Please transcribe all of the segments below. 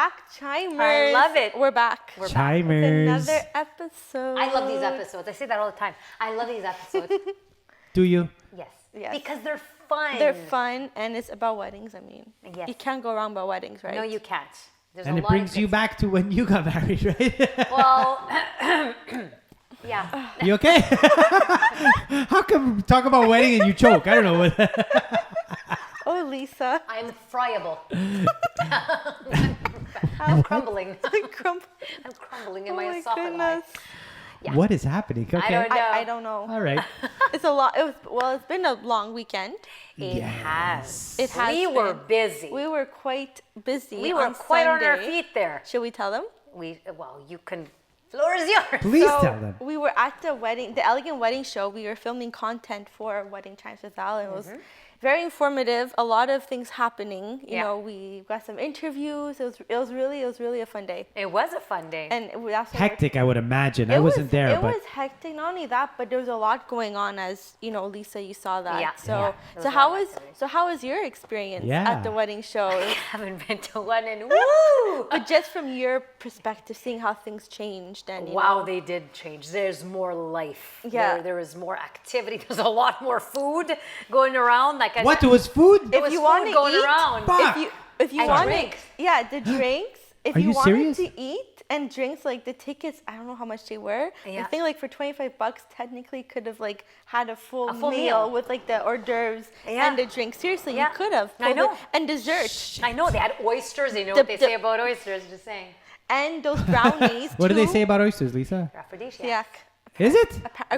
back, Chimers. I love it. We're back. We're back with Chimers. another episode. I love these episodes. I say that all the time. I love these episodes. Do you? Yes. Yes. Because they're fun. They're fun, and it's about weddings. I mean, Yes. you can't go wrong about weddings, right? No, you can't. There's And a it lot brings of you good back to when you got married, right? Well, yeah. You okay? How come talk about wedding and you choke? I don't know. Oh, Lisa. I'm friable. I'm crumbling. I'm crumbling in Oh my my esophagus. goodness. Yeah. What is happening? Okay. don't know. I don't know. All right. It's a lot. It's been a long weekend. It has. It has We were been. busy. We were quite busy. We were on quite on our Sunday. feet there. Should we tell them? You can. Floor is yours. Please So, tell them. We were at the Elegant Wedding Show. We were filming content for Wedding Chimes with Al. It was very informative. A lot of things happening. You Yeah. know, we got some interviews. It was really a fun day. It was a fun day. And that's what Hectic, I would imagine. I wasn't there, It but was hectic. Not only that, but there was a lot going on. As you know, Lisa, you saw that. Yeah. So, Yeah. There was so a how lot was activity. how was your experience Yeah. at the wedding show? I haven't been to one in woo. But just from your perspective, seeing how things changed and you Wow, know, they did change. There's more life. Yeah. There is more activity. There's a lot more food going around. Like what? There was food? There was you food wanna going eat, around. Fuck. if you And want drinks. the drinks. If Are you you wanted serious? to eat and drinks, like the tickets, I don't know how much they were. Yeah. I think like for $25, technically could have like had a full full meal meal. with like the hors d'oeuvres Yeah. and the drinks. Seriously, Yeah. you could have. I know. And dessert. I know they had oysters. You know what they say about oysters? Just saying. And those brownies. What do they too. say about oysters, Lisa? Aphrodisiac. Yeah. Is it?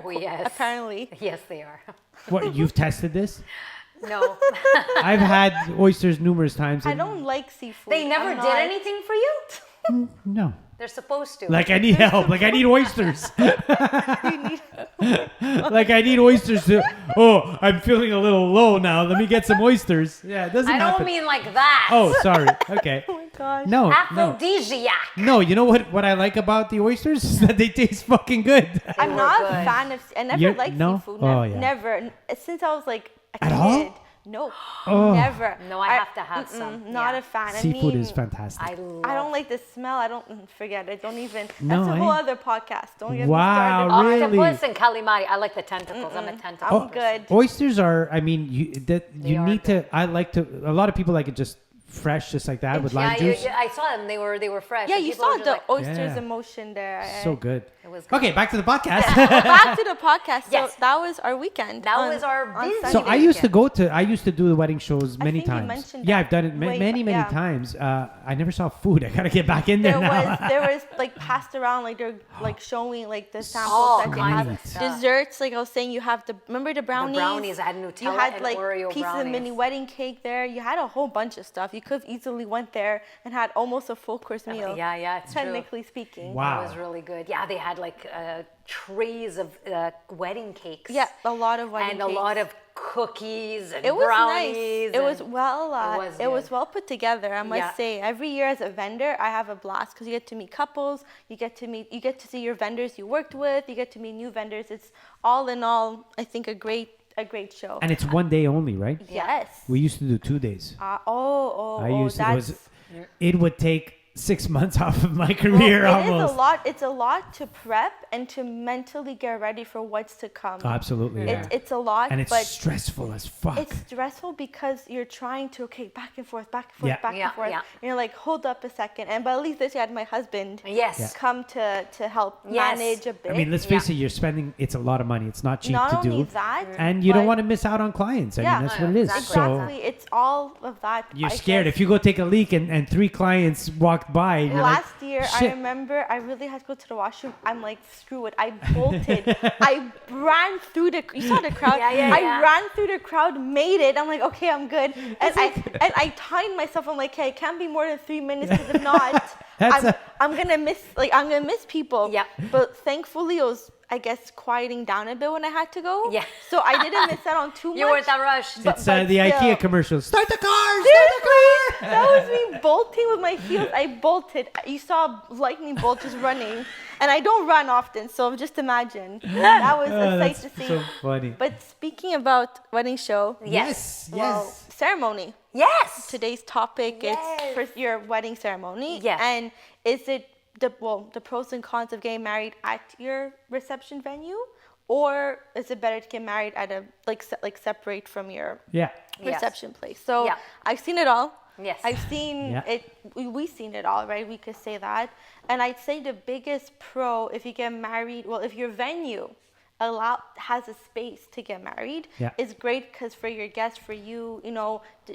Oh, yes. Apparently. Yes, they are. What? You've tested this? No, I've had oysters numerous times. I and- don't like seafood. they never I'm did not- anything for you. No. They're supposed to. Like I need help. Like I need oysters. You need- Like I need oysters to. Oh, I'm feeling a little low now. Let me get some oysters. Yeah, it doesn't I don't happen. mean like that. Oh, sorry. Okay. Oh my gosh. No, no, Aphrodisiac. no. You know what I like about the oysters is that they taste fucking good. I'm were not good. a fan of. I never You're- liked no? seafood. Oh, Never, yeah. never. Since I was like a At kid. all? No. Oh. Never. No, I have to have some. Not Yeah. a fan. Seafood I mean, is fantastic. I love. I don't like the smell. I don't forget it. Don't even. No, That's a whole eh? other podcast. Don't get Wow, me started. really? Octopus and calamari. I like the tentacles. I'm a tentacle. I'm good. Oysters are. I mean, you are need to. I like to. A lot of people like it just fresh, just like that with Yeah, lime juice. I saw them. They were fresh. Yeah, and you people saw were just the like, oysters Yeah. emotion there. So good. It was good. Okay, back to the podcast. Back to the podcast. So Yes. that was our weekend. That on- was our on busy Sunday. So I used to go to. I used to do the wedding shows many think you times. mentioned Yeah, that I've done it way many back, yeah. times. I never saw food. I gotta get back in there, now. There was like passed around, like they're like showing like the samples All that they kinds have. of stuff. Desserts, like I was saying, you have remember the brownies? The brownies. I had Nutella You had and like Oreo pieces of mini brownies. wedding cake there. You had a whole bunch of stuff. You could have easily went there and had almost a full course meal. Yeah, it's true. technically speaking. Wow. It was really good. Yeah, they had like trays of wedding cakes. Yeah, a lot of wedding and cakes. a lot of cookies and It was brownies. nice. It was well. it was good. well put together. I must Yeah. say. Every year as a vendor, I have a blast because you get to meet couples. You get to see your vendors you worked with. You get to meet new vendors. It's all in all, I think, a great show. And it's one day only, right? Yes. We used to do 2 days. That's. It would take 6 months off of my career Well, almost. It's a lot to prep and to mentally get ready for what's to come. Absolutely, yeah. It's a lot, And it's but stressful as fuck. it's stressful because you're trying to back and forth, back and forth, Yeah. back Yeah, and forth. yeah. And you're like, hold up a second. And but at least this year I had my husband Yes. Yeah. come to help Yes. manage a bit. I mean, let's face it, you're spending, it's a lot of money. It's not cheap Not to only do. that, And you don't but- want to miss out on clients. I Yeah. mean, that's what it is. Exactly. So Exactly. It's all of that. you're I scared. guess. If you go take a leak and 3 clients walked by, and you're Last like, year, I shit. remember I really had to go to the washroom. I'm like, screw it. I bolted. I ran through you saw the crowd. Yeah, I yeah. ran through the crowd, made it. I'm like, okay, I'm good. And I timed myself. I'm like, okay, it can't be more than 3 minutes because if not, That's I'm gonna miss people. Yeah. But thankfully, it was, I guess, quieting down a bit when I had to go. Yeah. So I didn't miss out on too much. You weren't that rushed. It's but the still. IKEA commercial. Start the car! Seriously, that was me bolting with my heels. I bolted. You saw lightning bolt just running, and I don't run often, so just imagine. That was a sight to see. so funny. But speaking about wedding show, Yes, well, yes. ceremony. Yes. Today's topic Yes. is for your wedding ceremony. Yes. And is it the pros and cons of getting married at your reception venue, or is it better to get married at a like separate from your Yeah. Yes. reception place? So Yeah. I've seen it all. Yes. I've seen Yeah. it. We've seen it all, right? We could say that. And I'd say the biggest pro, if you get married, well, if your venue has a space to get married, Yeah. is great because for your guests, for you,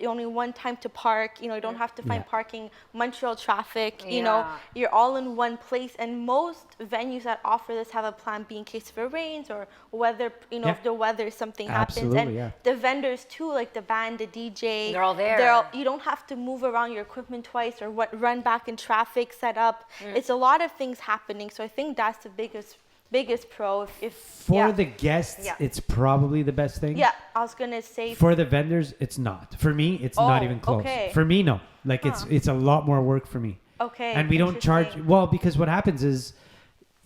only one time to park. You don't have to find Yeah. parking. Montreal traffic. Yeah. You're all in one place. And most venues that offer this have a plan B in case if it rains or weather. Yeah. If the weather something happens. Absolutely, And yeah. the vendors too, like the band, the DJ. They're all there. You don't have to move around your equipment twice or run back in traffic, set up. It's a lot of things happening. So I think that's the biggest pro. If For yeah. the guests, Yeah. it's probably the best thing. Yeah, I was gonna say. For the vendors, it's not. For me, it's not Oh, even close. okay. For me, no. Like it's a lot more work for me. Okay. And we don't charge interesting. because what happens is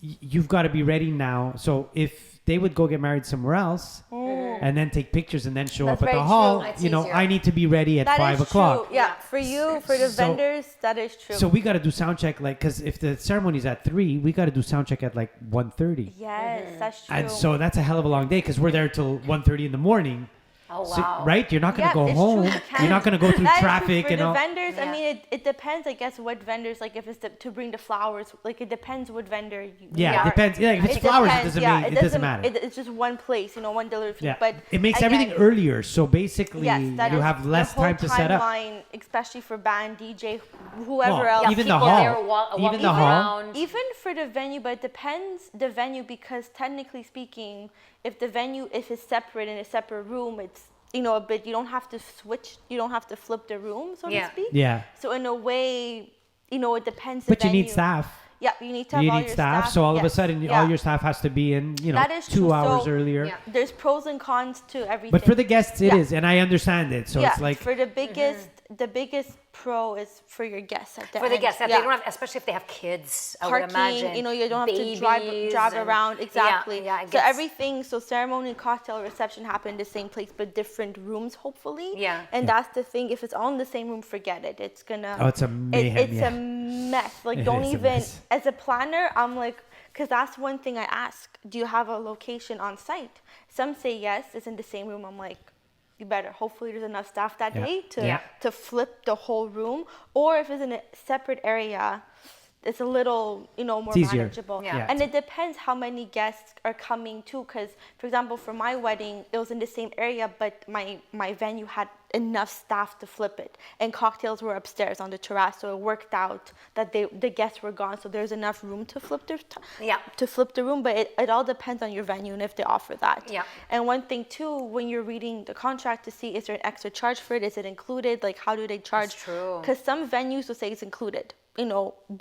you've got to be ready now. So if they would go get married somewhere else and then take pictures and then show That's up at the very hall, true. That's you know, easier. I need to be ready at That 5 is o'clock. true. Yeah, for you, for the So- vendors, that is true. So we got to do sound check, like, because if the ceremony's at 3, we got to do sound check at like 1:30. yes, that's true. And so that's a hell of a long day because we're there till 1:30 in the morning. Oh, So- wow. right? You're not going to Yeah, go it's home. true, you You're not going to go through That is true. traffic For and the all. vendors, I Yeah. mean, it depends, I guess, what vendors, like if it's to bring the flowers, like it depends what vendor you Yeah, are. it depends. Yeah, if it's It flowers, depends, it yeah, doesn't matter. It's just one place, one delivery. Yeah, But it makes again, everything earlier. So basically, Yes, that you is have less the whole time to set up. timeline, especially for band, DJ, whoever Well, else. Yeah, even the people hall. there Even walking the hall. around. Even for the venue, but it depends the venue because technically speaking, if it's separate in a separate room, it's but you don't have to switch, you don't have to flip the room, so Yeah. to speak. Yeah. So in a way, it depends. But the you need venue. staff. Yeah, you need to have You all need your staff. So all of a yes, sudden, yeah. all your staff has to be in, That is 2 true. hours So- earlier. Yeah. There's pros and cons to everything. But for the guests, it Yeah. is, and I understand it. So yeah, it's like, for the biggest pro is for your guests at the For the end. guests, that Yeah. they don't have, especially if they have kids, I would Parking, imagine. you don't have to Babies drive and- around. Exactly. Yeah, it so gets- everything, so ceremony, cocktail, reception happen in the same place, but different rooms, hopefully. Yeah. And Yeah. that's the thing. If it's all in the same room, forget it. It's gonna. Oh, it's a mayhem, It's yeah. a mess. Like, It don't is a even. mess. As a planner, I'm like, because that's one thing I ask. Do you have a location on site? Some say yes. It's in the same room. I'm like, you better. Hopefully, there's enough staff that Yeah. day Yeah. to flip the whole room. Or if it's in a separate area, it's a little, more It's easier. manageable. Yeah. Yeah. And it depends how many guests are coming too. Because, for example, for my wedding, it was in the same area, but my venue had enough staff to flip it. And cocktails were upstairs on the terrace, so it worked out that the guests were gone. So there's enough room to flip Yeah. to flip the room. But it all depends on your venue and if they offer that. Yeah. And one thing too, when you're reading the contract to see is there an extra charge for it? Is it included? Like how do they charge? That's true. Because some venues will say it's included,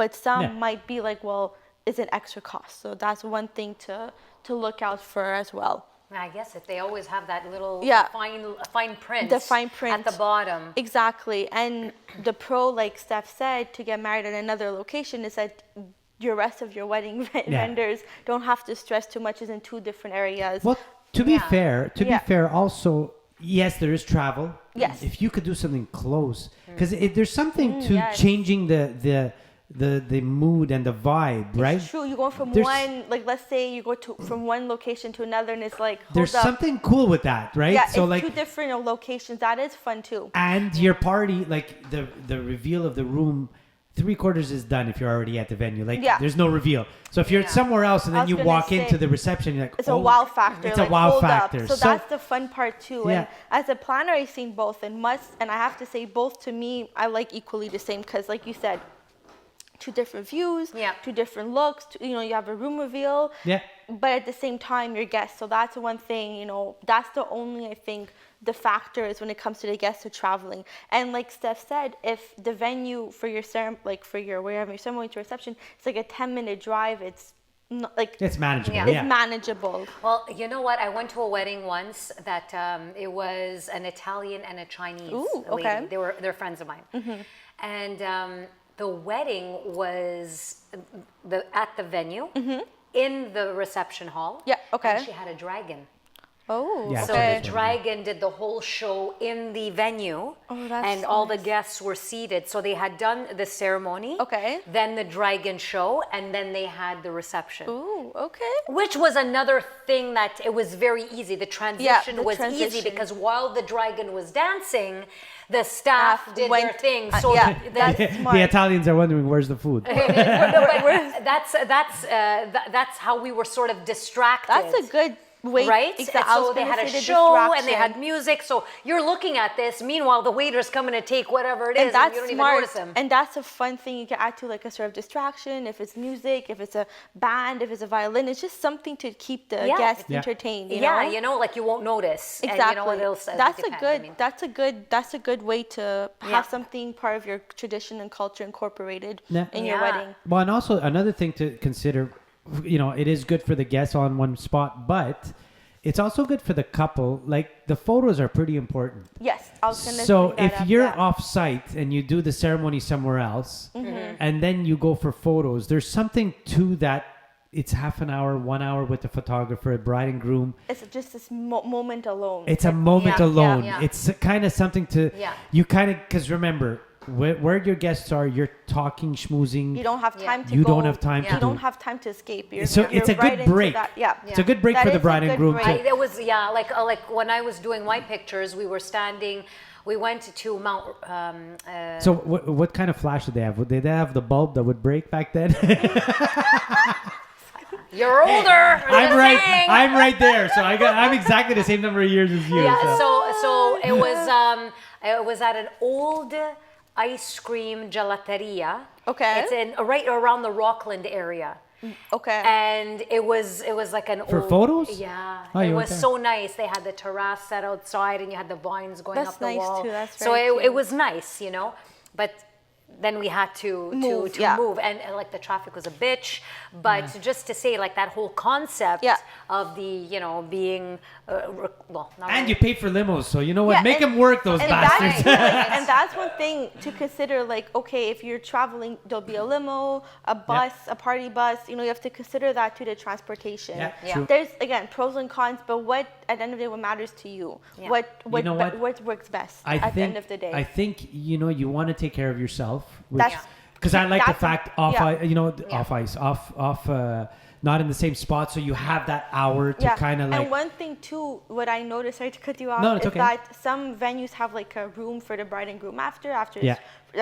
but some Yeah. might be like, well, it's an extra cost. So that's one thing to look out for as well. I guess if they always have that little Yeah. fine print. The fine print. at the bottom. Exactly. And the pro, like Steph said, to get married at another location is that your rest of your wedding vendors don't have to stress too much. Is in 2 different areas. well, to be Yeah. fair, Yeah. also, yes, there is travel. Yes. If you could do something close, because there's something to yes. changing the mood and the vibe, right? It's true. You're going from There's- one, like let's say you go from one location to another, and it's like hold There's up. something cool with that, right? Yeah, So it's like, 2 different locations. That is fun too. and your party, like the reveal of the room, 3/4 is done if you're already at the venue. Like, Yeah. there's no reveal. So if you're Yeah. somewhere else and I then was you gonna walk say, into the reception, you're like, It's oh, a wow factor. It's like, a wow hold factor. Up. So that's the fun part too. Yeah. And as a planner, I've seen both, and I have to say both to me, I like equally the same because, like you said, 2 different views, Yeah. 2 different looks. You have a room reveal. Yeah. But at the same time, your guests. So that's one thing. That's the only I think the factor is when it comes to the guests who are traveling. And like Steph said, if the venue for your wherever your ceremony to reception, it's like a 10-minute drive. It's not, like it's manageable. Yeah. Yeah. it's manageable. Well, you know what? I went to a wedding once that it was an Italian and a Chinese Ooh, lady. okay. They're friends of mine. And the wedding was at the venue in the reception hall. Yeah, okay. And she had a dragon. Oh, Yeah, So okay. the dragon did the whole show in the venue, Oh, that's and all the nice. guests were seated. So they had done the ceremony, Okay. then the dragon show, and then they had the reception. Ooh, okay. Which was another thing that it was very easy. The transition the was easy transition. because while the dragon was dancing, the staff did their went- thing. So yeah, that, that's smart. The Italians are wondering where's the food. that's how we were sort of distracted. That's a good way. Right? Exactly. And I was so they gonna had a say the show and they had distraction. music. So you're looking at this. Meanwhile, the waiter's coming to take whatever it is, And and that's you don't even smart. notice him. And that's a fun thing you can add to, like a sort of distraction. If it's music, if it's a band, if it's a violin, it's just something to keep the Yeah. guests Yeah. entertained. You Yeah, know? you know, like you won't notice. Exactly. And you know what else? That's it a depends, good. I mean. That's a good way to Yeah. have something part of your tradition and culture incorporated Yeah. in your Yeah. wedding. Well, and also another thing to consider, it is good for the guests on one spot, but it's also good for the couple. Like the photos are pretty important. Yes, I was gonna. So bring that if up, you're yeah. off site and you do the ceremony somewhere else, and then you go for photos, there's something to that. It's half an hour, 1 hour with the photographer, bride and groom. It's just this moment alone. It's a moment yeah, alone. yeah. It's kind of something to Yeah. you kind of because remember where your guests are, you're talking, schmoozing. You don't have Yeah. time to You go. don't have time You to don't do- have time to escape. You're, So you're it's a right good into break. that. Yeah. It's a good break That for the is a bride and good groom break. too. It was like when I was doing my pictures, we were standing. We went to Mount. So what kind of flash did they have? Did they have the bulb that would break back then? You're older. I'm right. I'm right there. So I'm exactly the same number of years as you. Yeah. so. So it was at an old ice cream gelateria. Okay. It's in right around the Rockland area. Okay. And it was like an For old, photos? Yeah, Oh, it you was went there. so nice. They had the terrace set outside, and you had the vines going That's up the nice wall. too, that's so very it cute. was nice, But then we had to Move, to yeah. move, and like the traffic was a bitch. But just to say, like that whole concept Yeah. of the being not And really- you pay for limos, so you know what? Yeah, Make and- them work, those and bastards. and that's one thing to consider. Like, okay, if you're traveling, there'll be a limo, a bus, a party bus. You have to consider that to the transportation. Yeah, Yeah. true. There's again pros and cons, but what at the end of the day, what matters to you? Yeah. What know what? what works best I at think, the end of the day? I think you want to take care of yourself. That's- Because I like the that's- fact off, yeah. off ice, off, not in the same spot, so you have that hour to kind of like. And one thing too, what I noticed, sorry to cut you off, No, it's is okay. that some venues have like a room for the bride and groom after Yeah.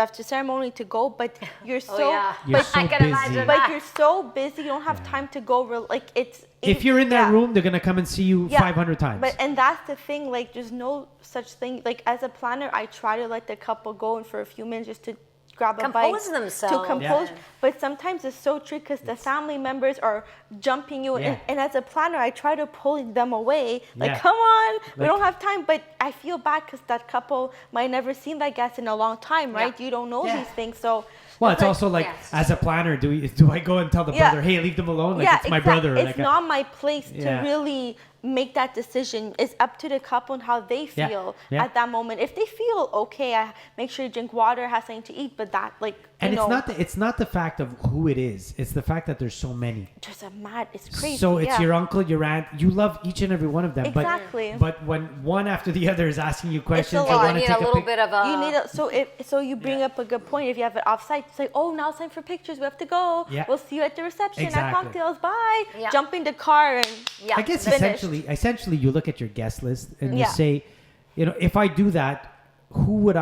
after ceremony to go, but you're so Oh yeah, You're but, so I can busy. imagine but that. you're so busy, you don't have time to go. Like it's If you're in that yeah. room, they're gonna come and see you Yeah, 500 times. But and that's the thing, like there's no such thing. Like as a planner, I try to let the couple go in for a few minutes just to grab a bite Compose themselves. to compose. Yeah. But sometimes it's so tricky because the family members are jumping you, Yeah. and as a planner, I try to pull them away. Like, Yeah. come on, we Like- don't have time. But I feel bad because that couple might never seen that guest in a long time, right? Yeah. You don't know Yeah. these things, so. well, it's like- also like Yes. as a planner, do I go and tell the Yeah. brother, hey, leave them alone? Like yeah, it's my exactly. brother. It's like not my place Yeah. to really make that decision. It's up to the couple and how they Yeah. feel Yeah. at that moment. If they feel okay, I make sure you drink water, have something to eat. But that, like, and you know, it's not the fact of who it is. It's the fact that there's so many. just a mad. It's crazy. So it's yeah. your uncle, your aunt. You love each and every one of them. Exactly. But when one after the other is asking you questions, a they lot. You want to need take a little pic- bit of a. You need so you bring up a good point. If you have it offsite, it's like, oh, now it's time for pictures. We have to go. Yeah. We'll see you at the reception at Exactly. cocktails. Bye. Yeah. Jump in the car and Yeah. I guess Finished. essentially you look at your guest list and you Yeah. say, if I do that, who would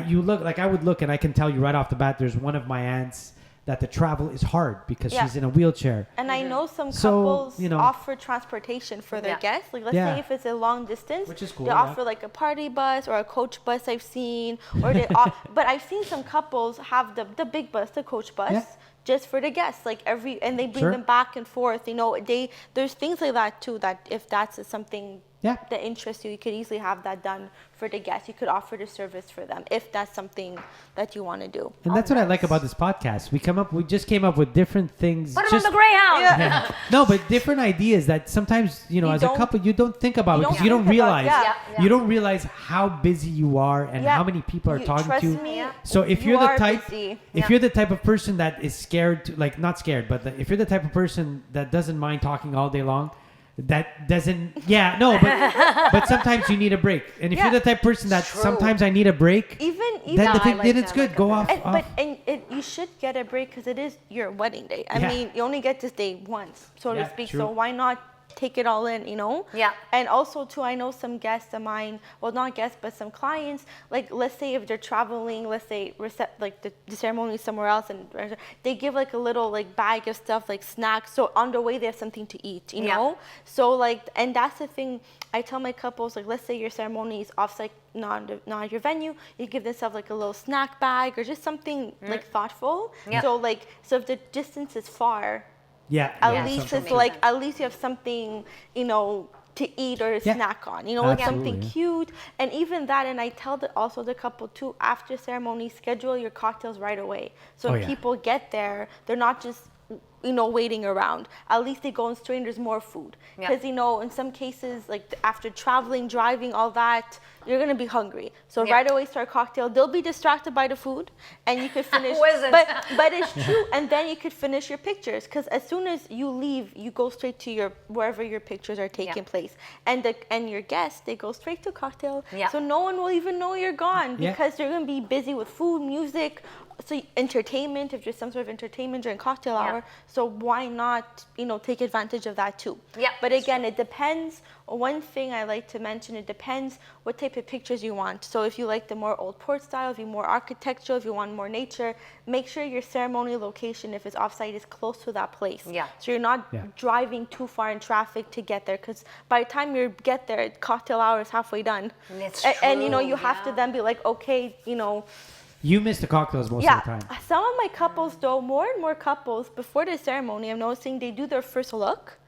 you look like I would look and I can tell you right off the bat, there's one of my aunts that the travel is hard because Yeah. she's in a wheelchair. And I know some So, couples you know- offer transportation for their Yeah. guests. Like, let's Yeah. say if it's a long distance, Which is cool, they yeah. offer like a party bus or a coach bus. I've seen, or but I've seen some couples have the big bus, the coach bus. Yeah. Just for the guests, and they bring Sure. them back and forth. There's things like that too. That if that's something Yeah. that interests you, you could easily have that done for the guests. You could offer the service for them if that's something that you want to do. And that's what I like about this podcast. We just came up with different things. Put 'em on just- the Greyhound. Yeah. No, but different ideas that sometimes, as a don't- couple, you don't think about you because don't you don't think about- realize. yeah. Yeah. You don't realize how busy you are and Yeah. how many people are talking trust to you. me, So if you you're the are type, busy. if Yeah. you're the type of person that is scared to, like not scared, but if you're the type of person that doesn't mind talking all day long, that doesn't. Yeah, no, but sometimes you need a break, and if Yeah. you're the type of person that True. sometimes I need a break, Even then, No, I like then that. it's I good. like Go that. off. And, off. but you should get a break because it is your wedding day. I Yeah. mean, you only get this day once, so Yeah, to speak. true. So why not take it all in, you know? Yeah. And also, too, I know some guests of mine, well, not guests, but some clients, like, let's say if they're traveling, let's say, like, the ceremony is somewhere else, and they give, like, a little, like, bag of stuff, like, snacks. So on the way, they have something to eat, you Yeah. know? So, like, and that's the thing I tell my couples, like, let's say your ceremony is off-site, not at your venue, you give themselves like a little snack bag or just something like thoughtful. Yeah. So like, so if the distance is far, Yeah. at yeah, least something- it's like, at least you have something, you know, to eat or Yeah. snack on, you know, like something Absolutely. cute. And even that, and I tell also the couple too, after ceremony, schedule your cocktails right away. So Oh, when yeah. people get there, they're not just, you know, waiting around. At least they go and straight and there's more food. Yeah. Because, you know, in some cases, like after traveling, driving, all that, you're going to be hungry. So Yeah. right away start cocktail. They'll be distracted by the food and you could finish. Who isn't? But it's true. And then you could finish your pictures. Because as soon as you leave, you go straight to your, wherever your pictures are taking place. And your guests, they go straight to cocktail. Yeah. So no one will even know you're gone Yeah. because they're going to be busy with food, music, so entertainment, if there's some sort of entertainment during cocktail Yeah. hour. So why not, you know, take advantage of that too? Yeah, But that's again, it depends. One thing I like to mention, it depends what type of pictures you want. So if you like the more old port style, if you more architectural, if you want more nature, make sure your ceremony location, if it's offsite, is close to that place. Yeah. So you're not Yeah. driving too far in traffic to get there, because by the time you get there, cocktail hour is halfway done. It's And you know, true, you have to yeah. then be like, okay, you know, You miss the cocktails most yeah, of the time. some of my couples, though, more and more couples, before the ceremony, I'm noticing they do their first look.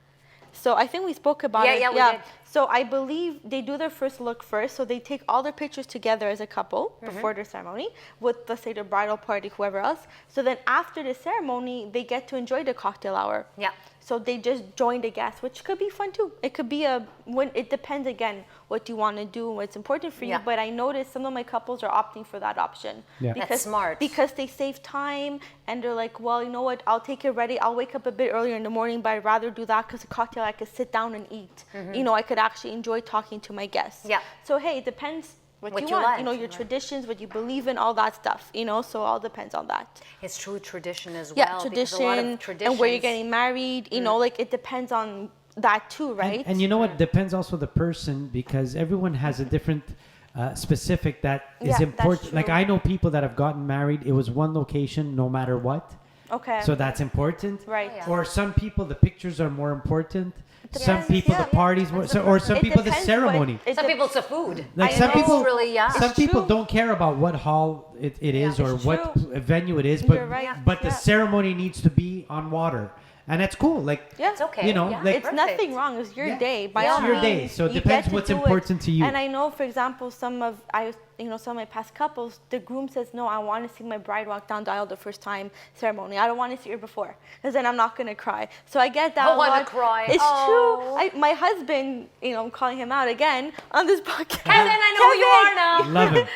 So I think we spoke about Yeah, it. yeah, we did. So I believe they do their first look first. So they take all their pictures together as a couple Mm-hmm. before their ceremony with, let's say, the bridal party, whoever else. So then after the ceremony, they get to enjoy the cocktail hour. Yeah. So they just join the guests, which could be fun too. It could be it depends again what you want to do and what's important for you. Yeah. But I noticed some of my couples are opting for that option. Yeah. That's smart. Because they save time and they're like, well, you know what, I'll take it ready. I'll wake up a bit earlier in the morning, but I'd rather do that because a cocktail I could sit down and eat. You know, I could actually enjoy talking to my guests. Mm-hmm. Yeah. So hey, it depends what you you want. like. You know, your traditions, what you believe in, all that stuff. You know, so all depends on that. It's true tradition as Yeah, well. because a lot of tradition and where you're traditions- getting married. You know, like it depends on that too, right? And you know what? Depends also the person, because everyone has a different specific that is Yeah, that's important. Like true. I know people that have gotten married. It was one location, no matter what. Okay. So that's important. Right. Yeah. Or some people, the pictures are more important. Some Depends, people, yeah, the parties, more, so, or some It people, the depends what- ceremony. it Some dep- people it's the food. Like I some know. people, It's really, yeah. some It's people true. don't care about what hall it is or It's what true. venue it is, You're but right. but the Yeah. ceremony needs to be on water, and that's cool. Like Yeah. It's okay. You know, yeah. like- It's Perfect. nothing wrong. It's your Yeah. day. By It's all your means, day, so it you depends get to what's do it. important to you. And I know, for example, some of some of my past couples, the groom says, "No, I want to see my bride walk down the aisle the first time ceremony. I don't want to see her before, because then I'm not gonna cry." So I get that. I a wanna lot. cry. It's Oh. true. My husband, you know, I'm calling him out again on this podcast. Kevin, I know who you are now. love him.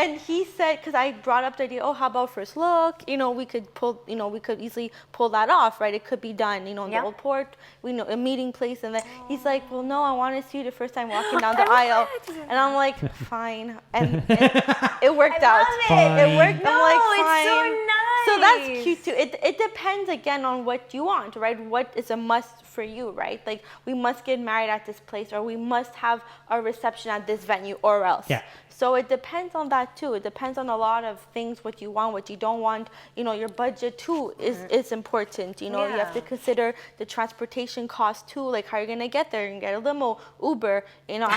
And he said, because I brought up the idea, oh, how about first look? You know, we could easily pull that off, right? It could be done, you know, in Yeah. the old port, we know a meeting place, and then he's like, well, no, I want to see you the first time walking down the aisle, and I'm like, fine, and it worked out. love it. Fine. It worked. I'm like, No, it's so fine. So that's nice. cute too. It depends again on what you want, right? What is a must for you, right? Like we must get married at this place, or we must have a reception at this venue, or else. Yeah. So it depends on that too. It depends on a lot of things, what you want, what you don't want. You know, your budget too is important. You know, you have to Yeah. consider the transportation cost too. Like how you're gonna get there. You can get a limo, Uber. You know,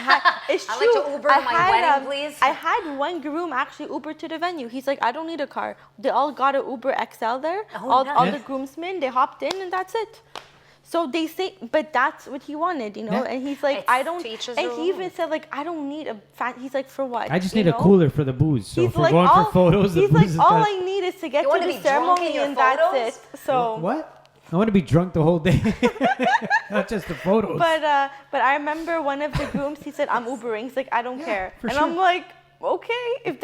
it's I true. like to Uber to my wedding, please. I had one groom actually Uber to the venue. He's like, I don't need a car. They all got an Uber XL there. Oh, all nice. the groomsmen, they hopped in and that's it. So they say, but that's what he wanted, you know. Yeah. And he's like, It's I don't. to each his And own. he even said like, I don't need a fan. He's like, for what? I just you need a know? cooler for the booze. So He's if we're like, going all, for photos, the he's booze like, is all done. I need is to get You to wanna the be drunk in ceremony your and that's photos? it. So. What? I want to be drunk the whole day, not just the photos. But I remember one of the grooms. He said, "I'm Ubering." He's like, "I don't care," for and sure. I'm like, okay, if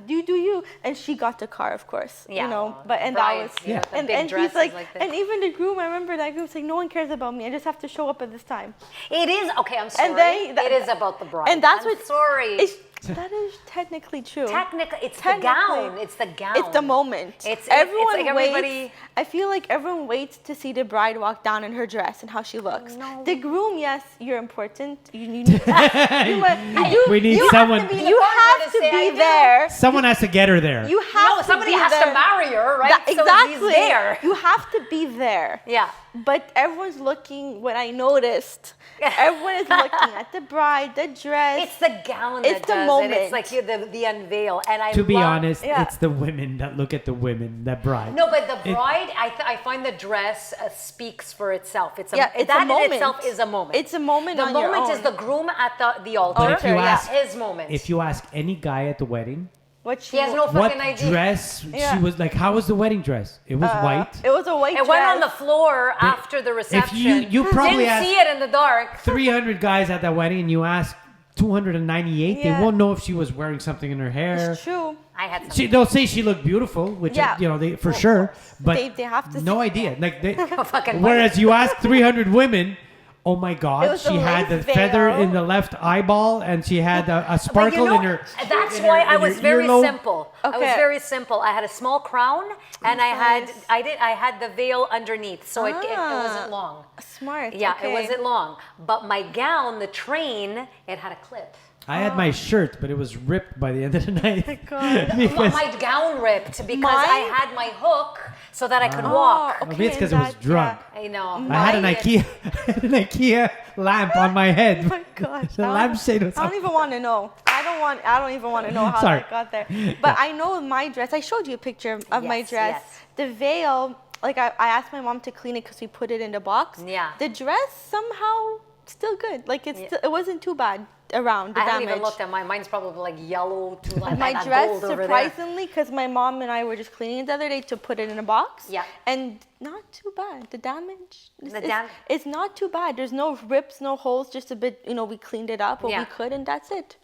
you do you. And she got the car, of course. Yeah. You know, but and Brides, that was you know, the and big and he's dresses like, like this. and even the groom. I remember that groom's like, no one cares about me. I just have to show up at this time. It is okay. I'm sorry. It is about the bride. And that's I'm what. sorry. That is technically true. Technically, it's Technically, the gown. It's the gown. It's the moment. It's everyone like everybody. waits. I feel like everyone waits to see the bride walk down in her dress and how she looks. No. The groom, yes, you're important. You need. We need you someone. have to be You have to to say, "I be do." there. Someone has to get her there. You have No, to somebody be has there. to marry her, right? That- So exactly. he's there. You have to be there. Yeah. But everyone's looking. What I noticed, everyone is looking at the bride, the dress. It's the gown It's that the does moment. it. It's like the unveil. And I To be love- honest, Yeah. it's the women that look at the women, that bride. No, but the bride, I find the dress speaks for itself. It's a, It's that a moment. in itself is a moment. It's a moment The on your moment is own. the groom at the altar. But if you yeah. ask, his moment. if you ask any guy at the wedding, What he has no what fucking idea. dress Yeah. she was like, how was the wedding dress? It was white. It was a white It dress. went on the floor after the reception. you probably didn't asked- see it in the dark. 300 guys at that wedding, and you ask 298, Yeah. they won't know if she was wearing something in her hair. It's true. I had some. They'll say she looked beautiful, which Yeah. they for sure, but They have to no say- idea. Like they, fucking whereas you ask 300 women, oh my It God, was she a had the lace feather veil. in the left eyeball, and she had a But sparkle you know, in her. that's in why her- I in her was very earlobe. simple. I was Okay. very simple. I had a small crown, and I Nice. had the veil underneath, so it wasn't long. Smart. Yeah, okay. it wasn't long. But my gown, the train, it had a clip. I had my shirt, but it was ripped by the end of the night. God. Because My gown ripped because I Mine? had my hook so that I could walk. Oh, maybe it's because it was that- drunk. I know. I had an Mine- IKEA lamp on my head. Oh my gosh. The lampshade was I don't even want to know. I don't even want to know how Sorry. that got there. But I know my dress. I showed you a picture of my Yes, dress. yes. The veil, like I asked my mom to clean it because we put it in the box. Yeah. The dress somehow still good. Like it wasn't too bad around the I haven't damage. even looked at mine. Mine's probably like yellow to like My that dress, gold over there. surprisingly, because my mom and I were just cleaning it the other day to put it in a box. Yeah. And not too bad. The damage dam- it's not too bad. There's no rips, no holes, just a bit, we cleaned it up what Yeah. we could and that's it.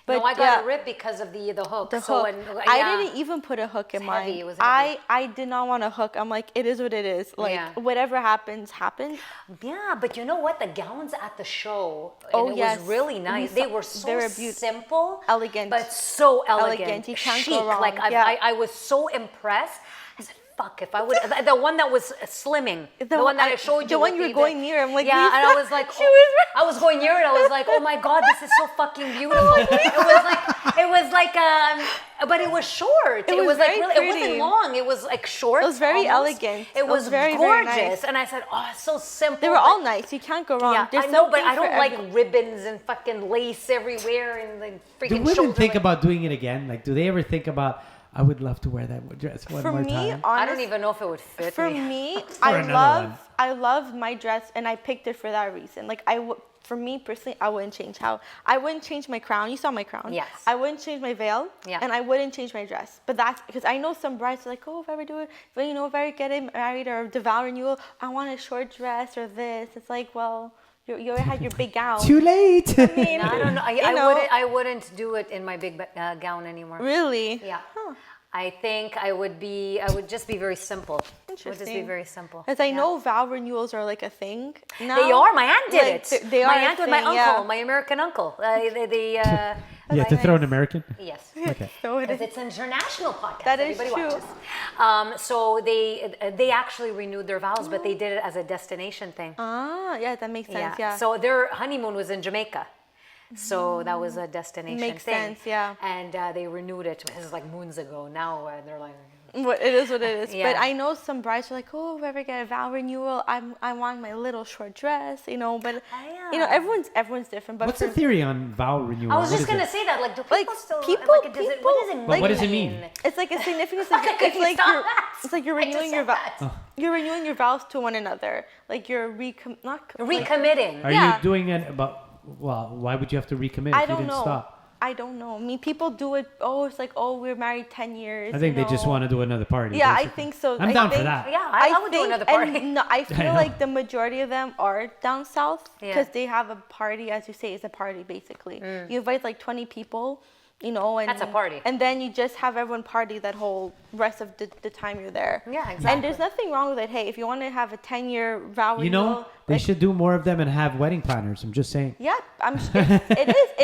No, I got yeah, a rip because of the hook. the so hook. When, I yeah. didn't even put a hook in It's mine. heavy, it was heavy. I did not want a hook. I'm like, it is what it is. Like Yeah. whatever happens, happens. Yeah, but you know what? The gowns at the show, Oh, and it yes. was really nice. Mhm. They were so They were beautiful. simple, Elegant. but so elegant. Elegant. You can't chic. go wrong. Like Yeah. I was so impressed. I said, "Fuck! If I would, the one that was slimming, the one that I showed you, the one with you were going near, I'm like, yeah, and I Lisa, was like, she was right. I was going near it. I was like, oh my God, this is so fucking beautiful. it was like, but it was short. It was like very really, it wasn't pretty. long. It was like short. It was very almost. elegant. It was very, gorgeous, very nice. and I said, oh, it's so simple. They were but- all nice. You can't go wrong. Yeah, There's I know, but something I don't for like every- ribbons and fucking lace everywhere and like freaking. Do women shoulder think length. about doing it again? Like, do they ever think about, I would love to wear that dress one For more me, time? I don't even know if it would fit For me. me, another one. I love my dress, and I picked it for that reason. Like for me personally, I wouldn't change I wouldn't change my crown. You saw my crown. Yes. I wouldn't change my veil. Yeah. And I wouldn't change my dress. But that's because I know some brides are like, oh, if I ever do it, if I ever get married or the vow renewal, I want a short dress or this. It's like, well, you already had your big gown. Too late. I mean, No, I don't know. you know. I wouldn't do it in my big gown anymore. Really? Yeah. Huh. I think I would just be very simple. I would just be Interesting. very simple. Because I Yeah. know vow renewals are like a thing now. They are. My aunt did Like, it. They are my a aunt with my thing, uncle, yeah. my American uncle. You have to throw an American? Yes. Okay. So it Because is. it's an international podcast. That is Everybody true. watches. So they actually renewed their vows, but they did it as a destination thing. Ah, yeah, that makes sense. Yeah. So their honeymoon was in Jamaica. So that was a destination Makes thing. sense, yeah. And they renewed it. This is like moons ago. Now they're like, What it is, what it is. But Yeah. I know some brides are like, oh, if I ever get a vow renewal, I want my little short dress, But yeah. everyone's different. But What's for the theory on vow renewal? I was What just is gonna it? say that. Like, do people Like, still people- what does people- it But what does it mean? it's like a significance. Okay, It's like stop you're, that. it's like you're I just renewing your said vows. that. You're renewing your vows to one another. Like you're Recommitting. Are Yeah. you doing it about, well, why would you have to recommit I if you don't didn't know. stop? I don't know. I mean, people do it. Oh, it's like, oh, we're married 10 years. I think they just want to do another party. Yeah, I basically. think so. I'm I down for think- that. Yeah, I would do think- another party. And no, I I feel know. like the majority of them are down south Yeah. because they have a party, as you say, it's a party basically. You invite like 20 people. you know, and That's a party. And then you just have everyone party that whole rest of the time you're there. Yeah, exactly. And there's nothing wrong with it. Hey, if you want to have a 10-year vow You know, renewal, they like, should do more of them and have wedding planners. I'm just saying. yeah,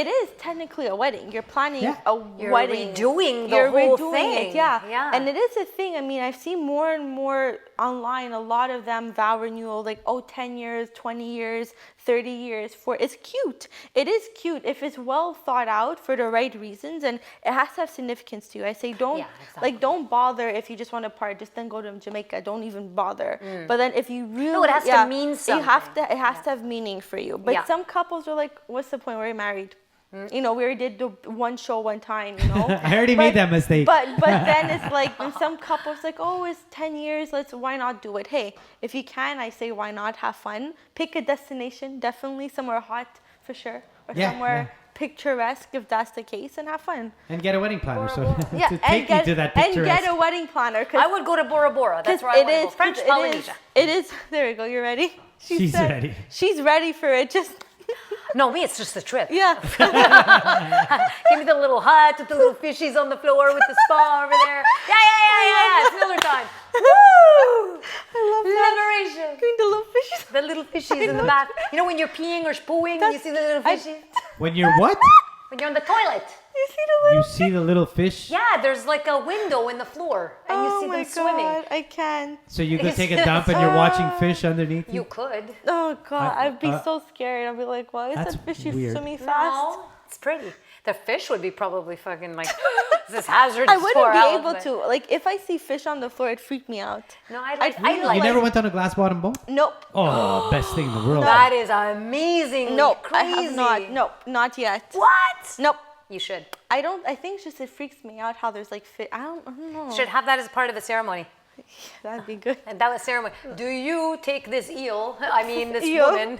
it is technically a wedding. You're planning Yeah. a You're wedding. redoing the You're whole redoing thing. it, yeah. Yeah. And it is a thing. I mean, I've seen more and more online, a lot of them vow renewal, like, 10 years, 20 years, 30 years. It's cute. It is cute if it's well thought out for the right reasons, and it has to have significance to you. I say don't, Yeah, exactly. like, don't bother if you just want to party. Just then go to Jamaica. Don't even bother. But then if you really, No, it has to mean It has to have meaning for you. But Yeah. some couples are like, what's the point? We're married. You know, we already did the one show one time, you know. I already made that mistake. But then it's like, in some couples like, oh, it's 10 years, why not do it? Hey, if you can, I say why not have fun? Pick a destination, definitely somewhere hot for sure, or Yeah, somewhere picturesque if that's the case, and have fun. And get a wedding planner so Yeah, to take you to that and picturesque. get a wedding planner. I would go to Bora Bora. That's where I want to go. French Polynesia. It is. There we go. You're ready. She's ready. She's ready for it. Just No, me, it's just a trip. yeah. Give me the little hut with the little fishies on the floor with the spa over there. Yeah. It's Miller time. Woo! I love that. Liberation. Doing the little fishes. The little fishies in the back. You know when you're peeing or spooing and you see the little fishies? When you're what? When you're on the toilet. You see the little. You see the little fish? Yeah, there's like a window in the floor and you Oh see my them swimming. God, I can't. So you could take a dump and you're watching fish underneath you? You could. Oh God, I'd be uh, so scared. I'd be like, why is that's that fishy weird. swimming fast? No, it's pretty. The fish would be probably fucking like, this is hazardous I wouldn't for be health, able but- to. Like, if I see fish on the floor, it'd freak me out. No, I I'd like. You never went on a glass bottom boat? Nope. Oh, best thing in the world. That is amazing. Nope. Crazy. I have not. Nope. Not yet. What? Nope. You should. I don't. I think it's just it freaks me out how there's like fish. I don't know. Should have that as part of the ceremony. That'd be good. And that was ceremony. Do you take this eel? I mean, this Eel? woman.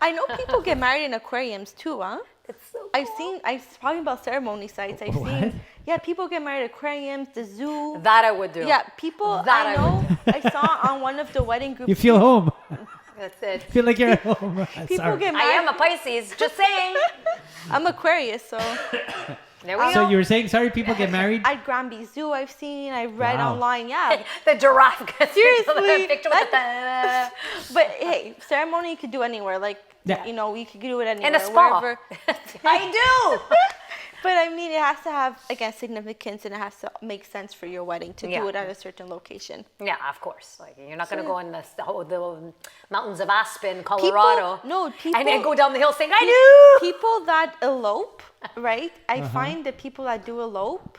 I know people get married in aquariums too, huh? It's so cool. I've talking about ceremony sites. I've What? seen, yeah, people get married at aquariums, the zoo. That I would do. Yeah, people That I I know. I saw on one of the wedding groups. You feel home. That's it. Feel like you're at home. People Sorry. get I married. am a Pisces. Just saying. I'm Aquarius, so There we So go. you were saying, sorry, people get married? at Granby Zoo, I've seen, I read Wow. online, yeah. The giraffe gets Seriously, the picture with the But hey, ceremony you could do anywhere. Like, Yeah. you know, you could do it anywhere. in a spa. Wherever. I do. But I mean, it has to have, again, significance, and it has to make sense for your wedding to Yeah. do it at a certain location. Yeah, of course. Like you're not gonna go in the mountains of Aspen, Colorado, People, and then go down the hill saying, "I do." People that elope, right? I Uh-huh. find that people that do elope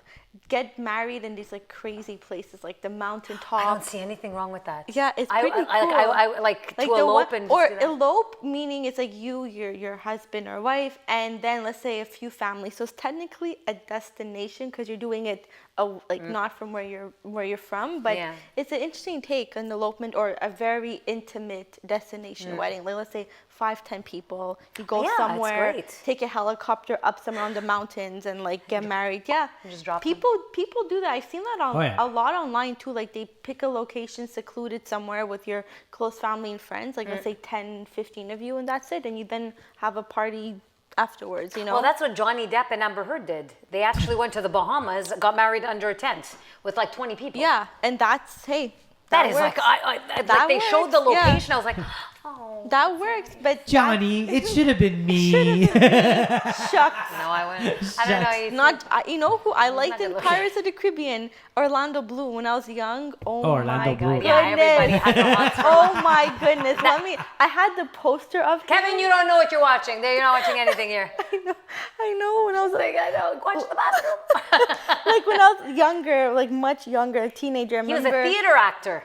get married in these like crazy places, like the mountaintop. I don't see anything wrong with that. Yeah, it's pretty cool. I like to the elope one- and or just do that. elope meaning it's like your husband or wife, and then let's say a few families. So it's technically a destination because you're doing it not from where you're from, but Yeah. it's an interesting take on elopement or a very intimate destination wedding. Like let's say 5-10 people, you go Yeah, it's somewhere, great. take a helicopter up somewhere on the mountains and like get married. Yeah, Just drop them. people do that. I've seen that Oh, yeah. a lot online too. Like they pick a location secluded somewhere with your close family and friends, like let's say 10, 15 of you, and that's it. And you then have a party afterwards, you know? Well, that's what Johnny Depp and Amber Heard did. They actually went to the Bahamas, got married under a tent with like 20 people. yeah, and that's, hey, that is works. like, That like they showed the works, yeah. location. I was like, oh, That works, but Johnny, it should have been me. shucks. no, I went. I don't know. You Not, you know who I liked not in good looking. Pirates of the Caribbean? Orlando Bloom when I was young. Oh, Orlando my Bloom. yeah, everybody goodness. had the hot spot. Oh my goodness. I had the poster of him. Kevin, you don't know what you're watching. You're not watching anything here. I know when I was like, I know. Watch the bathroom. like when I was younger, like much younger, a teenager. I He was a remember theater actor.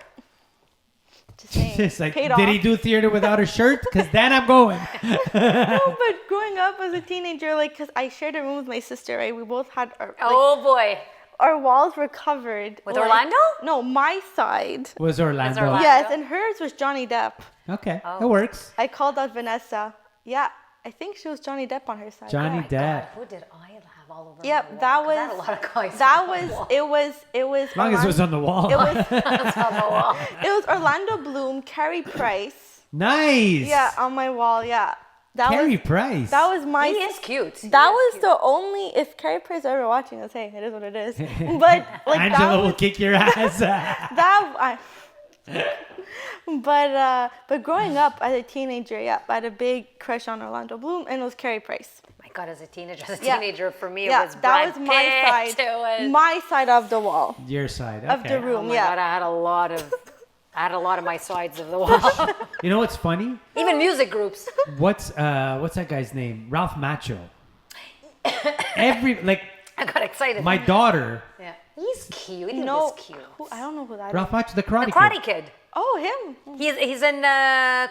just saying, It's like, paid did he off. do theater without a shirt? Because then I'm going. No, but growing up as a teenager, like, because I shared a room with my sister, right? We both had Oh boy. our walls were covered. With like- Orlando? No, my side. Was Orlando. Orlando. Yes, and hers was Johnny Depp. Okay, Oh. it works. I called out Vanessa. Yeah, I think she was Johnny Depp on her side. Johnny My Depp. God, who did I have all over? Yep, my wall? that 'Cause I had was a lot of guys. that on my was wall. it was As long as it was on the wall. it was That's on the wall. it was Orlando Bloom, Carrie Price. Nice. Yeah, on my wall. Yeah. Carrie Price. That was my. He is cute. That was the only. If Carrie Price is ever watching this, hey, it is what it is. But like Angela that will kick your ass. But growing up as a teenager, I had a big crush on Orlando Bloom, and it was Carrie Price. My God, as a teenager, for me, it was that Brad was my Pitt. side. It was... My side of the wall. Your side. Of the room. Oh my God, I had a lot of my sides of the wall. You know what's funny? Even music groups. What's that guy's name? Ralph Macchio. I got excited. My daughter. Yeah. He's cute. He No, was cute. I don't know who that Ralph is. Macchio, the Karate, Karate Kid. Kid. Oh, him. He's in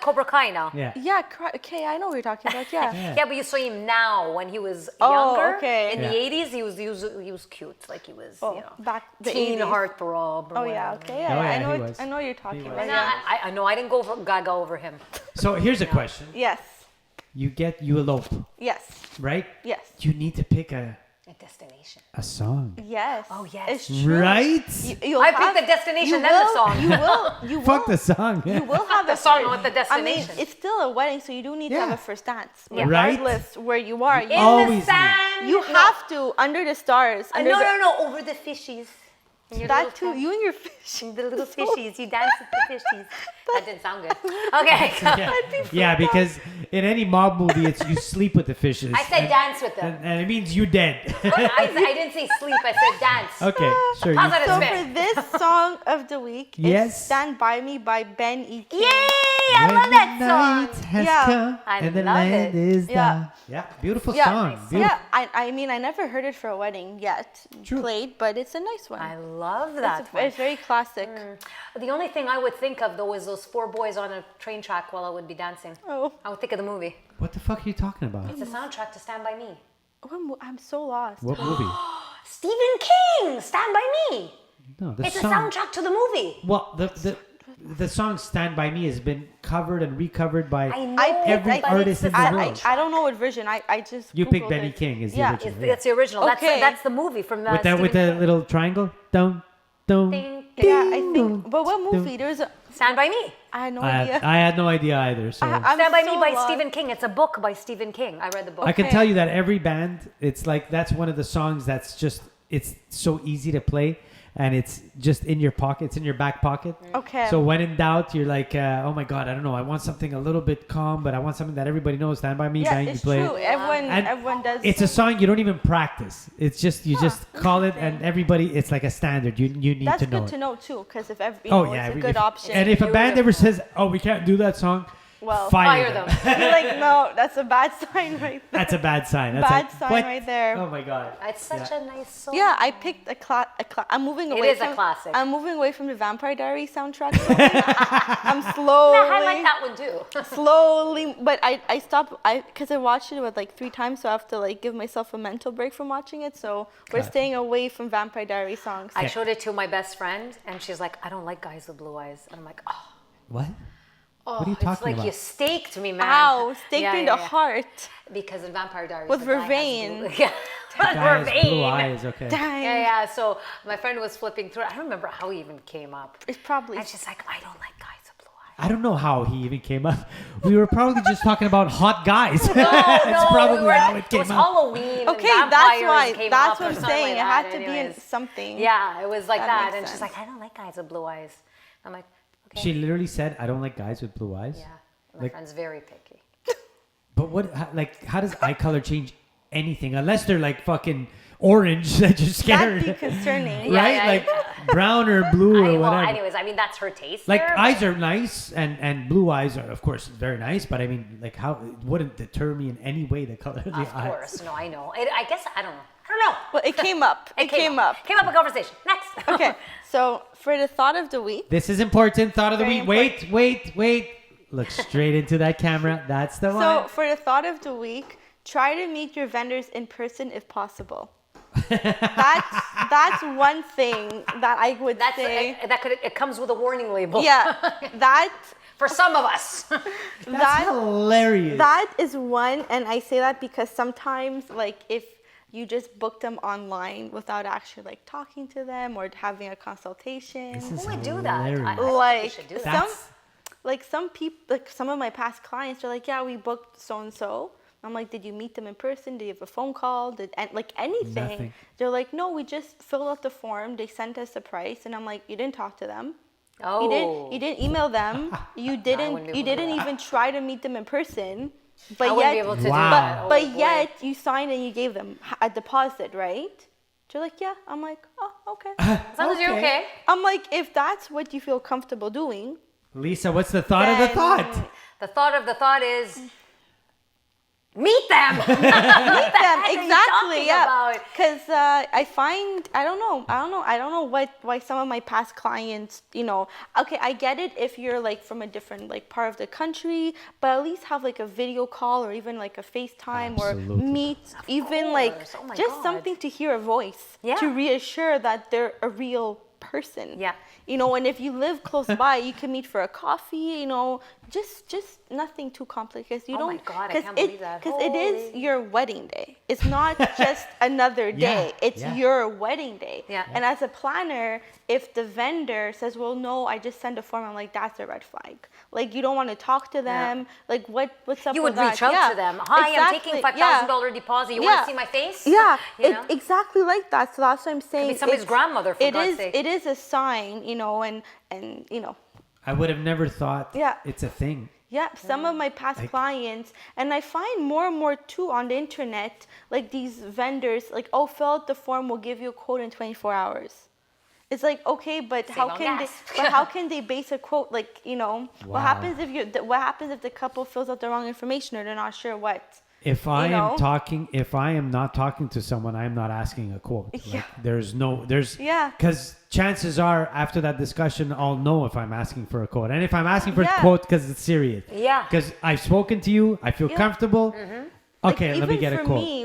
Cobra Kai now. Yeah. Yeah, okay, I know what you're talking about. Yeah. Yeah, but you saw him now when he was Oh, younger. okay. In Yeah. the 80s, he was cute. Like he was, Back the teen 80s. heartthrob. Or Oh yeah, whatever. okay, yeah. Oh, yeah, I he know. was. I know what you're talking He about. was. Yeah. I know I didn't go for Gaga over him. So here's a question. Yes. You elope, Yes. right? Yes. You need to pick a Destination. song. Oh, Yes. yes. It's true. Right? I picked the destination, then the song. You will. You will. Fuck the song. You will have The a song first- with the I mean, destination. it's still a wedding, so you do need to have Yeah. a first dance, Yeah. Right? regardless where you are. In Always the sand. You have to under the stars. Under No, over the fishies. And your That little too. You and your fish. The little fishies. You dance with the fishies. That didn't sound good. Okay. Yeah, because in any mob movie, it's you sleep with the fishes. I said dance with them. and it means you dead. I didn't say sleep. I said dance. Okay, sure. How's that So spin? for this song of the week, Yes. it's "Stand by Me" by Ben E. King. Yay! I love that song. Has Yeah. come I and the love land it. is Yeah. down. Yeah, beautiful Yeah, song. Beautiful. yeah. I mean, I never heard it for a wedding yet True. played, but it's a nice one. I love that one. It's very classic. The only thing I would think of though is those four boys on a train track while I would be dancing. Oh, I would think of the movie. What the fuck are you talking about? It's a soundtrack to Stand By Me. I'm so lost. What movie? Stephen King, Stand By Me. No, the It's a song. soundtrack to the movie. Well, the song "Stand by Me" has been covered and recovered by. I know. I picked Every but artist it's in the the world. I don't know what version. I just You picked Googled Benny it. King as the Yeah. original. It's the original. Okay. That's the movie from with Stephen the King. little triangle. Don't. Ding, Yeah, I Ding, think. But what ding. movie? There's a. Stand By Me. I had no I idea. had no idea either. So I'm Stand By so Me by lost. Stephen King. It's a book by Stephen King. I read the book. I can Okay. tell you that every band, it's like that's one of the songs that's just it's so easy to play, and it's just in your pocket. It's in your back pocket. Okay. So when in doubt, you're like, oh my god, I don't know. I want something a little bit calm, but I want something that everybody knows. Stand by me, Yeah, bang, you it's play. true. And Everyone does. It's a song you don't even practice. It's just you just call it, and everybody. It's like a standard. You need That's to know good it. to know too, because if ever Yeah, it's a good option. And if a band ever says, "Oh, we can't do that song," Well, fire them. you're like, no, that's a bad sign right there. That's a bad sign. That's Bad like, sign what? right there. Oh my god. It's such a nice song. Yeah, I picked I'm moving It away. is a from, classic. I'm moving away from the Vampire Diaries soundtrack. I'm slowly. I like that one too. Slowly, but I stopped. Because I watched it with like 3 times, so I have to like give myself a mental break from watching it. So we're Okay. staying away from Vampire Diaries songs. I showed it to my best friend, and she's like, "I don't like guys with blue eyes." And I'm like, "Oh, What? What are you it's talking like about? you staked me, man." Ow, staked Yeah, me in yeah, the yeah. heart. Because in Vampire Diaries, With the guy has Vervain. blue- Yeah, with Guy has Vervain. blue eyes. Okay. Dang. Yeah. So my friend was flipping through. I don't remember how he even came up. It's probably. And she's like, "I don't like guys with blue eyes." I don't know how he even came up. We were probably just talking about hot guys. No, That's probably we were, how it it came was up. Halloween. Okay, and that's vampires why. Came That's up or what I'm something saying. like It had that. to be in Anyways. something. Yeah, it was like That that. makes And she's sense. like, "I don't like guys with blue eyes." I'm like, "Okay." She literally said, "I don't like guys with blue eyes." Yeah, my Like- friend's very picky. But how does eye color change anything? Unless they're like fucking orange that you're scared. That'd be concerning. Yeah, right? yeah, Like brown or blue or Well, whatever. anyways, I mean, that's her taste. Like there, eyes are nice and blue eyes are of course very nice, but I mean like how it wouldn't deter me in any way the color of the Of eyes. course, no, I know. I guess I don't know. I don't know. Well, it came up. It came up. Came up a conversation. Next. Okay, so for the thought of the week, This is important. Thought of the Very week. Wait. Look straight into that camera. That's the so one. for the thought of the week, try to meet your vendors in person if possible. That's one thing that I would That's say. it comes with a warning label. Yeah, that For some of us. That's that hilarious. that is one, and I say that because sometimes like if you just book them online without actually like talking to them or having a consultation. This is Who would do that? hilarious. I think we Like should do that. some That's like some people, like some of my past clients are like, yeah, we booked so and so. I'm like, did you meet them in person? Did you have a phone call? And like anything? Nothing. They're like, no, we just filled out the form. They sent us the price, and I'm like, you didn't talk to them. Oh. You didn't email them. You wouldn't didn't. be able You to do didn't that. even try to meet them in person. But I wouldn't be yet, able to do Wow. that. Oh, but boy. yet you signed and you gave them a deposit, right? They're like, yeah. I'm like, oh, okay. As long as you're okay. I'm like, if that's what you feel comfortable doing, Lisa, what's the thought of the then- thought? The thought of the thought is meet them. meet them are you exactly. talking Yeah, about? because I find I don't know why some of my past clients, okay, I get it if you're like from a different like part of the country, but at least have like a video call or even like a FaceTime or Absolutely. meet, even like course. Oh my just God. something to hear a voice Yeah. to reassure that they're a real person. Yeah. And if you live close by, you can meet for a coffee, just nothing too complicated. You Oh my don't, God, I can't believe that. Because it is Holy. your wedding day. It's not just another day. It's yeah. your wedding day. Yeah. And as a planner, if the vendor says, well, no, I just send a form, I'm like, that's a red flag. Like, you don't want to talk to them. Like, what's up You with would reach that? out to them. Hi, I'm taking $5,000 deposit. You want to see my face? Yeah, You know? exactly like that. So that's what I'm saying. be somebody's grandmother, for God's sake. It is a sign, and I would have never thought Yeah. it's a thing. yeah, some of my past clients, and I find more and more too on the internet, like these vendors, like, oh, fill out the form, we'll give you a quote in 24 hours. It's like, okay, but Save how on can gas. how can they base a quote, like, Wow. what happens if the couple fills out the wrong information or they're not sure what? If I know? if I am not talking to someone, I'm not asking a quote. Yeah. Like, there's Yeah. because chances are after that discussion, I'll know if I'm asking for a quote, and if I'm asking for a Yeah. quote because it's serious. Yeah. Because I've spoken to you, I feel Yeah. comfortable. Like, Okay, let me get a even quote. for me,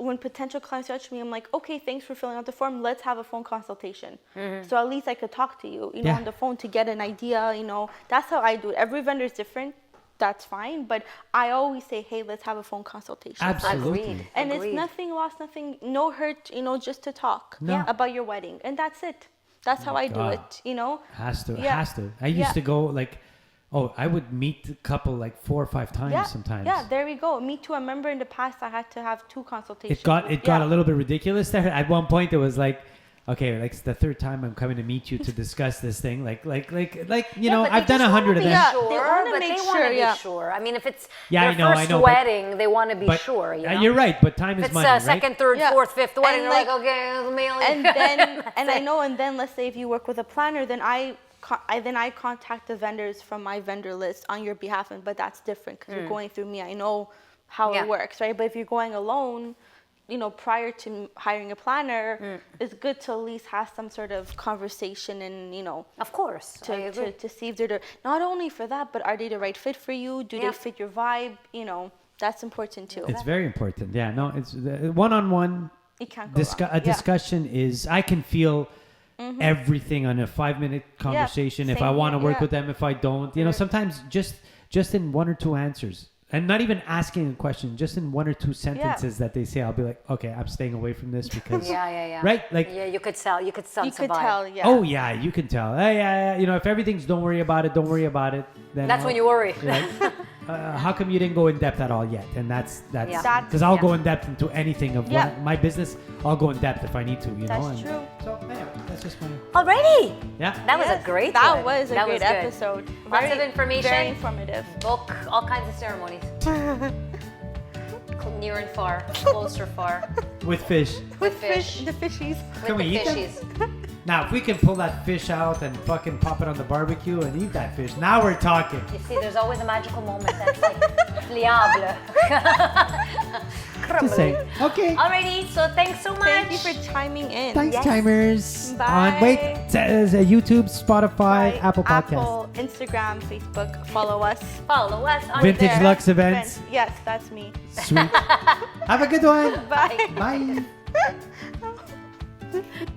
when potential clients touch me, I'm like, okay, thanks for filling out the form. Let's have a phone consultation. So at least I could talk to you, Yeah. on the phone to get an idea. That's how I do it. Every vendor is different. That's fine, but I always say, hey, let's have a phone consultation. Absolutely. Agreed. And Agreed. it's nothing lost, nothing, no hurt, just to talk No. about your wedding, and that's it. That's how I do God. it. Has to, Yeah. has to. I used Yeah. to go like, I would meet a couple like 4 or 5 times Yeah, sometimes. yeah, there we go. Me too. I remember in the past I had to have 2 consultations. It got Yeah. a little bit ridiculous there. At one point, it was like, okay, like it's the 3rd time I'm coming to meet you to discuss this thing. Like but I've they done just 100 of wanna them. be Yeah, Sure, they wanna but make they sure, want to be yeah. sure. I mean, if it's Yeah, their I know, I first know, but- wedding, they want to be But sure. you're right, but time is If it's money, right? second, third, Yeah. fourth, fifth wedding, And you're like, like- okay, I'll mail you. And then That's it. let's say if you work with a planner, then I contact the vendors from my vendor list on your behalf, but that's different because you're going through me. I know how Yeah. it works, right? But if you're going alone, prior to hiring a planner, it's good to at least have some sort of conversation and Of course, I agree. to see if they're not only for that, but are they the right fit for you? Do Yeah. they fit your vibe? That's important too. It's very important. Yeah, no, it's one-on-one You can't go wrong. a Yeah. discussion is I can feel everything on a 5-minute conversation if I same want to here, work yeah. with them, if I don't. Sometimes just in 1 or 2 answers. And not even asking a question, just in 1 or 2 sentences that they say, I'll be like, okay, I'm staying away from this because Yeah. right? Like Yeah, you could tell. You could sense You could a vibe. tell, yeah. oh yeah, you can tell. Yeah. If everything's don't worry about it, then That's when you worry. you're like, how come you didn't go in depth at all yet? And that's Yeah. because I'll Yeah. go in depth into anything of Yeah. my business. I'll go in depth if I need to. That's and true. So anyway, that's just my Alrighty. yeah. That was a Yes, great That one. was a That great good. episode. Lots of information. Very informative. Book all kinds of ceremonies. Near and far, close or far, With fish. with fish, The fishies. with Can the we eat them? fishies. Now, if we can pull that fish out and fucking pop it on the barbecue and eat that fish, now we're talking. You see, there's always a magical moment that's like pliable. Just saying. Okay. Alrighty, so thanks so much. Thank you for chiming in. Thanks, Yes. timers. Bye. It says YouTube, Spotify, Bye. Apple Podcasts. Apple, Instagram, Facebook. Follow us. Follow us on Vintage there. Lux events. Yes, that's me. Sweet. Have a good one. Bye. Bye.